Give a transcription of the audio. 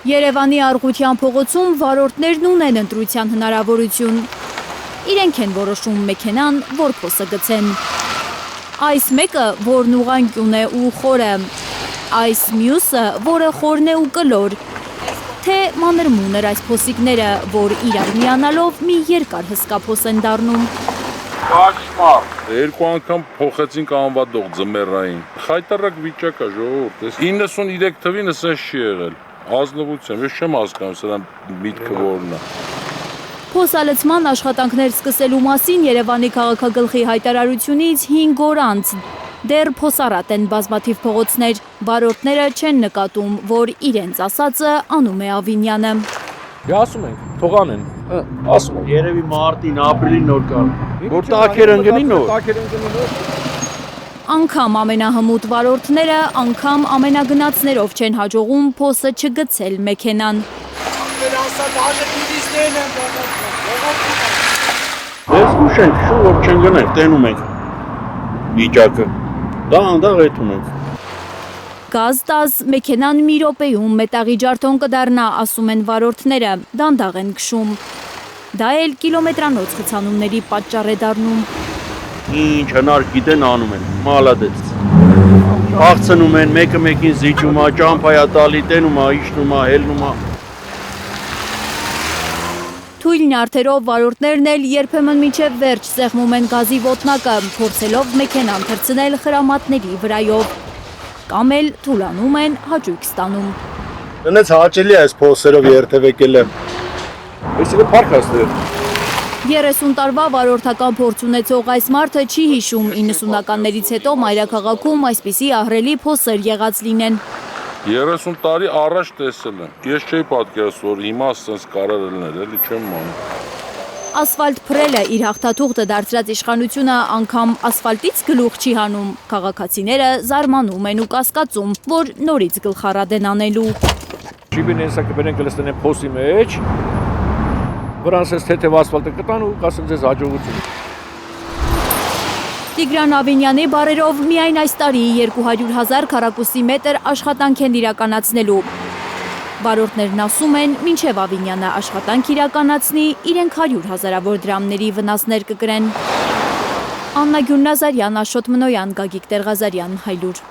Երևանի Արգուտյան փողոցում վարորդներն ունեն ընտրության հնարավորություն։ Իրենք են որոշում մեքենան, որ փոսը գցեն։ Այս մեկը, որն ուղղանկյուն է ու խորը, այս մյուսը, որը խորն է ու կլոր, թե մանրմունր այս փոսիկները, որ իրար միանալով մի երկար հսկա փոս են դառնում։ Երկու անգամ փոխեցինք անվադող ձմեռային։ Խայտարակ վիճակ է ժողովուրդ։ 93 թվին ասես չի եղել։ Ազնվությամբ, ես չեմ հասկանում սրան միտքը որն է։ Փոսալցման աշխատանքներ սկսելու մասին Երևանի քաղաքագլխի հայտարարությունից 5 օր անց դեռ փոսառատ են բազմաթիվ փողոցներ, վարորդները չեն նկատում, որ իրենց ասածը անում է Ավինյանը։ Ասում ենք, թող անեն, ասում ենք։ Երևի մարտին, ապրիլին նոր կար։ Որ տակեր ընկնի նոր։ Անգամ ամենահմուտ վարորդները, անգամ ամենագնացներով չեն հաջողում փոսը չգցել մեքենան։ Ես ուշ ենք, շու որ չեն գնել, տենում ենք վիճակը, դա անդաղ էթում ենք։ Գազտազ մեքենան մի րոպեում մետաղի ջարդոն կդառնա, ասում են վարորդները, դանդաղ են քշում։ Դա էլ կիլոմետրանոց խցանումների պատճառ է դառնում։ Ինչ հնար գիտեն անում են, մալադեց։ Աղցնում են, մեկը մեկին զիջում է, ճամփայա տալի, տենում է, իջնում է, հելնում է։ Թույլ նյարդերով վարորդներն էլ երբեմն մինչև վերջ սեղմում են գազի ոտնակը, փորձելով մեքենան թռցնել խրամատների վրայով։ Կամ էլ թուլանում են, հաճույք ստանում։ Տնեց հաճելի է այս փոսերով երթևեկելը։ Ես էլ փառք աստեր։ 30 տարվա վարորդական փորձ ունեցող այս մարդը չի հիշում 90-ականներից հետո մայրաքաղաքում այսպիսի ահռելի փոսեր եղած լինեն։ 30 տարի առաջ տեսել եմ։ Ես չէի պատկերացնում, որ հիմա ասենց կարող լիներ, էլի չեմ մանում։ Ասֆալտ փռելը իր հաղթաթուղթը դարձրած իշխանությունը անգամ ասֆալտից գլուխ չի հանում։ Քաղաքացիները զարմանում են ու կասկածում, որ նորից գլխառատ են անելու։ Շիբին հեսա կբերենք լստեն փոսի մեջ, վրանսես թեթև ասֆալտը կտան ու կասեն ձեզ հաջողություն։ Տիգրան Ավինյանի բարերով միայն այս տարի 200,000 քառակուսի մետր աշխատանք են իրականացնելու։ Վարորդներն ասում են, մինչև Ավինյանը աշխատանք իրականացնի, իրենք 100,000-ավոր դրամների վնասներ կկրեն։ Աննա Գյուրնազարյան, Աշոտ Մնոյան, Գագիկ Տերղազարյան, Հայլուր։